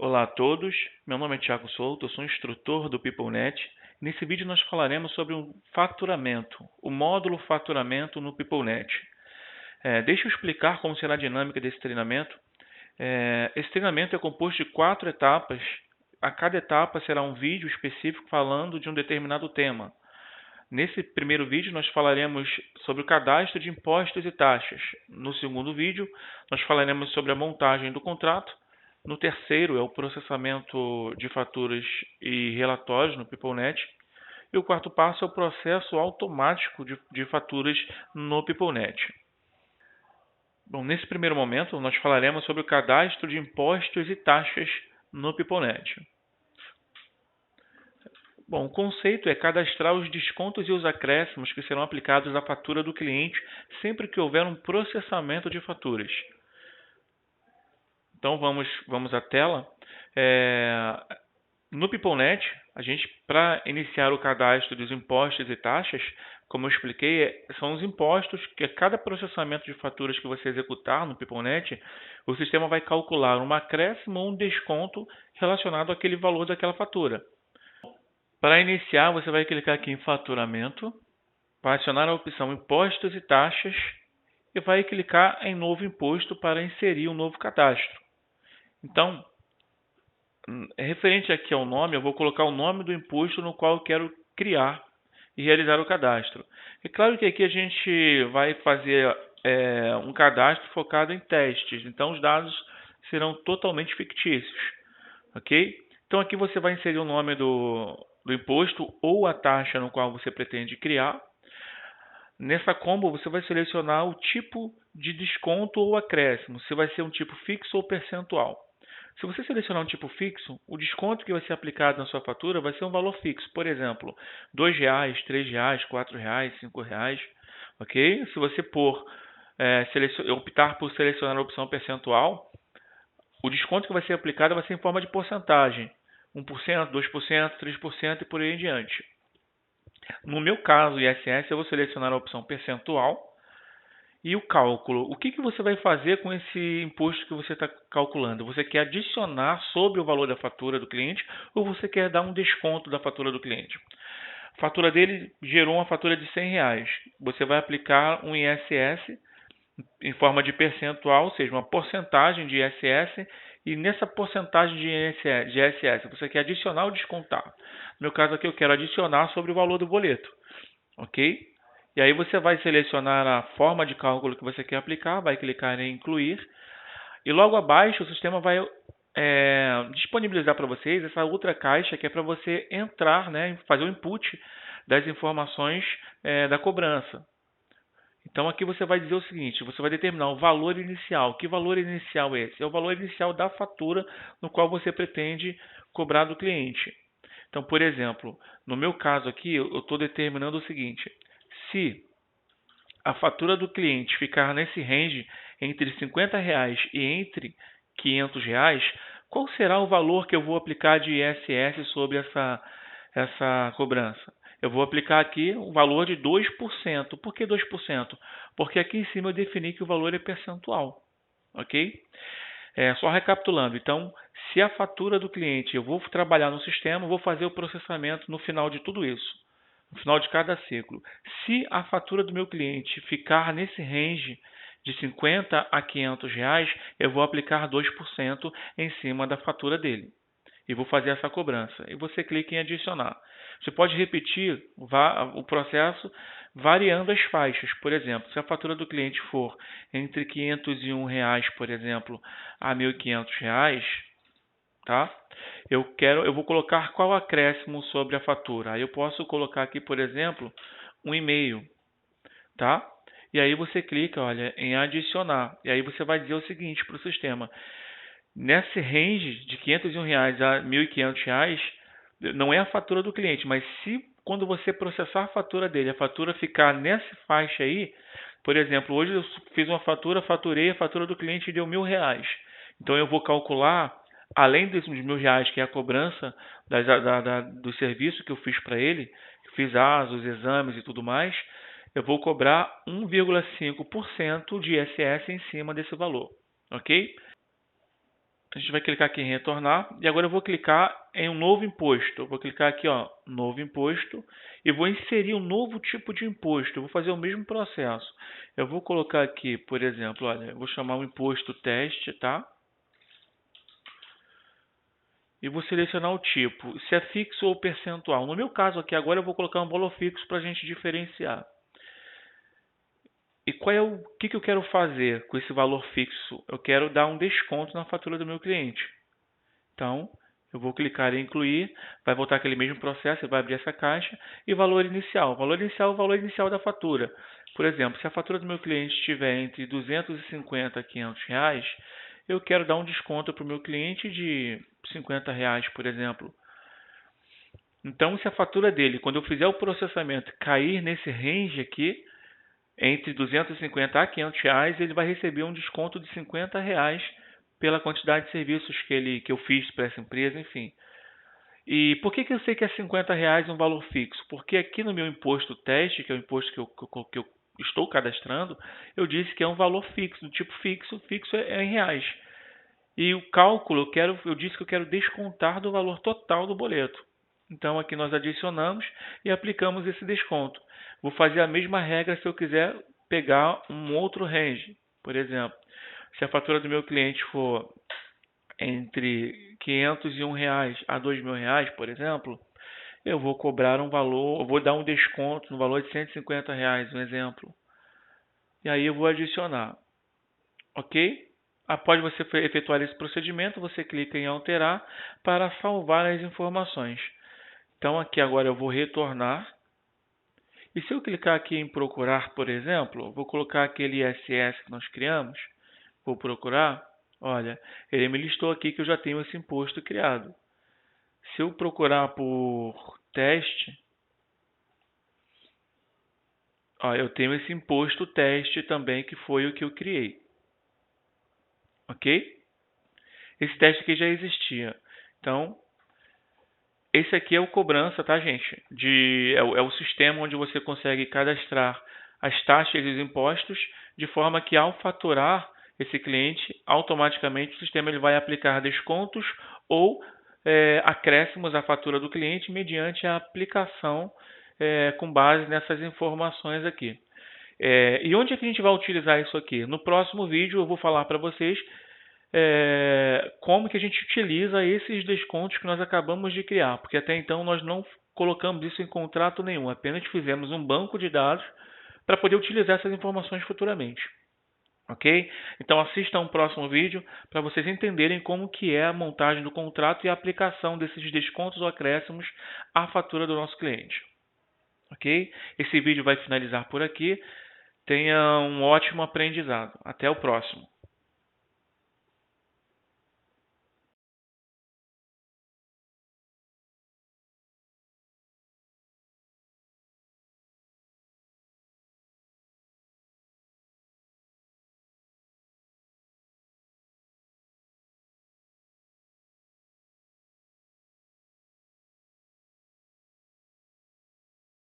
Olá a todos, meu nome é Thiago Souto, eu sou instrutor do PeopleNet. Nesse vídeo nós falaremos sobre o faturamento, o módulo faturamento no PeopleNet. Deixa eu explicar como será a dinâmica desse treinamento. Esse treinamento é composto de 4 etapas. A cada etapa será um vídeo específico falando de um determinado tema. Nesse primeiro vídeo nós falaremos sobre o cadastro de impostos e taxas. No segundo vídeo nós falaremos sobre a montagem do contrato. No terceiro é o processamento de faturas e relatórios no PeopleNet. E o quarto passo é o processo automático de faturas no PeopleNet. Bom, nesse primeiro momento nós falaremos sobre o cadastro de impostos e taxas no PeopleNet. Bom, o conceito é cadastrar os descontos e os acréscimos que serão aplicados à fatura do cliente sempre que houver um processamento de faturas. Então vamos à tela. No PeopleNet, para iniciar o cadastro dos impostos e taxas, como eu expliquei, são os impostos que a cada processamento de faturas que você executar no PeopleNet, o sistema vai calcular um acréscimo ou um desconto relacionado àquele valor daquela fatura. Para iniciar, você vai clicar aqui em Faturamento, vai acionar a opção Impostos e Taxas e vai clicar em Novo Imposto para inserir um novo cadastro. Então, referente aqui ao nome, eu vou colocar o nome do imposto no qual eu quero criar e realizar o cadastro. É claro que aqui a gente vai fazer um cadastro focado em testes, então os dados serão totalmente fictícios, ok? Então aqui você vai inserir o nome do imposto ou a taxa no qual você pretende criar. Nessa combo você vai selecionar o tipo de desconto ou acréscimo, se vai ser um tipo fixo ou percentual. Se você selecionar um tipo fixo, o desconto que vai ser aplicado na sua fatura vai ser um valor fixo. Por exemplo, R$ 2, R$ 3, R$ 4, R$ 5, ok? Se você optar por selecionar a opção percentual, o desconto que vai ser aplicado vai ser em forma de porcentagem. 1%, 2%, 3% e por aí em diante. No meu caso, ISS, eu vou selecionar a opção percentual e o cálculo. O que você vai fazer com esse imposto que você está calculando? Você quer adicionar sobre o valor da fatura do cliente ou você quer dar um desconto da fatura do cliente? A fatura dele gerou uma fatura de R$ 100. Você vai aplicar um ISS em forma de percentual, ou seja, uma porcentagem de ISS, e nessa porcentagem de ISS você quer adicionar ou descontar. No meu caso aqui eu quero adicionar sobre o valor do boleto, ok? E aí você vai selecionar a forma de cálculo que você quer aplicar, vai clicar em incluir, e logo abaixo o sistema vai disponibilizar para vocês essa outra caixa que é para você entrar, fazer o input das informações da cobrança. Então aqui você vai dizer o seguinte, você vai determinar o valor inicial. Que valor inicial é esse? É o valor inicial da fatura no qual você pretende cobrar do cliente. Então, por exemplo, no meu caso aqui, eu estou determinando o seguinte, se a fatura do cliente ficar nesse range entre R$ 50 e entre R$ 500, qual será o valor que eu vou aplicar de ISS sobre essa cobrança? Eu vou aplicar aqui o valor de 2%. Por que 2%? Porque aqui em cima eu defini que o valor é percentual. Ok? Só recapitulando. Então, se a fatura do cliente, eu vou trabalhar no sistema, vou fazer o processamento no final de tudo isso. No final de cada ciclo. Se a fatura do meu cliente ficar nesse range de R$ 50 a R$ 500, eu vou aplicar 2% em cima da fatura dele. E vou fazer essa cobrança. E você clica em adicionar. Você pode repetir o processo variando as faixas. Por exemplo, se a fatura do cliente for entre R$ 501, por exemplo, a R$ 1.500, tá? Eu vou colocar qual acréscimo sobre a fatura. Aí eu posso colocar aqui, por exemplo, um e-mail, tá? E aí você clica, olha, em adicionar. E aí você vai dizer o seguinte para o sistema: nesse range de R$ 501 a R$ 1.500, não é a fatura do cliente, mas se quando você processar a fatura dele, a fatura ficar nessa faixa aí, por exemplo, hoje eu fiz uma fatura, faturei, a fatura do cliente deu R$ 1.000. Então eu vou calcular, além dos R$ 1.000, que é a cobrança do serviço que eu fiz para ele, que fiz os exames e tudo mais, eu vou cobrar 1,5% de ISS em cima desse valor, ok? A gente vai clicar aqui em retornar e agora eu vou clicar em um novo imposto. Eu vou clicar aqui, ó, novo imposto e vou inserir um novo tipo de imposto. Eu vou fazer o mesmo processo. Eu vou colocar aqui, por exemplo, olha, eu vou chamar o imposto teste, tá? E vou selecionar o tipo, se é fixo ou percentual. No meu caso aqui agora eu vou colocar um valor fixo para a gente diferenciar. E qual é o que eu quero fazer com esse valor fixo? Eu quero dar um desconto na fatura do meu cliente. Então, eu vou clicar em incluir, vai voltar aquele mesmo processo, vai abrir essa caixa e valor inicial. Valor inicial é o valor inicial da fatura. Por exemplo, se a fatura do meu cliente estiver entre 250 e 500 reais, eu quero dar um desconto para o meu cliente de 50 reais, por exemplo. Então, se a fatura dele, quando eu fizer o processamento, cair nesse range aqui, entre 250 a 500 reais, ele vai receber um desconto de 50 reais pela quantidade de serviços que eu fiz para essa empresa, enfim. E por que eu sei que é 50 reais um valor fixo? Porque aqui no meu imposto teste, que é o imposto que eu estou cadastrando, eu disse que é um valor fixo, do tipo fixo, fixo é em reais. E o cálculo, eu disse que eu quero descontar do valor total do boleto. Então aqui nós adicionamos e aplicamos esse desconto. Vou fazer a mesma regra se eu quiser pegar um outro range. Por exemplo, se a fatura do meu cliente for entre 501 reais a 2.000 reais, por exemplo, eu vou cobrar um valor, eu vou dar um desconto no valor de 150 reais, um exemplo. E aí eu vou adicionar. Ok? Após você efetuar esse procedimento, você clica em alterar para salvar as informações. Então aqui agora eu vou retornar. E se eu clicar aqui em procurar, por exemplo, vou colocar aquele ISS que nós criamos, vou procurar, olha, ele me listou aqui que eu já tenho esse imposto criado. Se eu procurar por teste, ó, eu tenho esse imposto teste também que foi o que eu criei. Ok? Esse teste aqui já existia. Então, esse aqui é o cobrança, tá, gente? É o sistema onde você consegue cadastrar as taxas e os impostos, de forma que ao faturar esse cliente, automaticamente o sistema ele vai aplicar descontos ou acréscimos à fatura do cliente mediante a aplicação com base nessas informações aqui. E onde é que a gente vai utilizar isso aqui? No próximo vídeo eu vou falar para vocês como que a gente utiliza esses descontos que nós acabamos de criar, porque até então nós não colocamos isso em contrato nenhum, apenas fizemos um banco de dados para poder utilizar essas informações futuramente. Ok? Então assistam o próximo vídeo para vocês entenderem como que é a montagem do contrato e a aplicação desses descontos ou acréscimos à fatura do nosso cliente. Ok? Esse vídeo vai finalizar por aqui. Tenha um ótimo aprendizado. Até o próximo.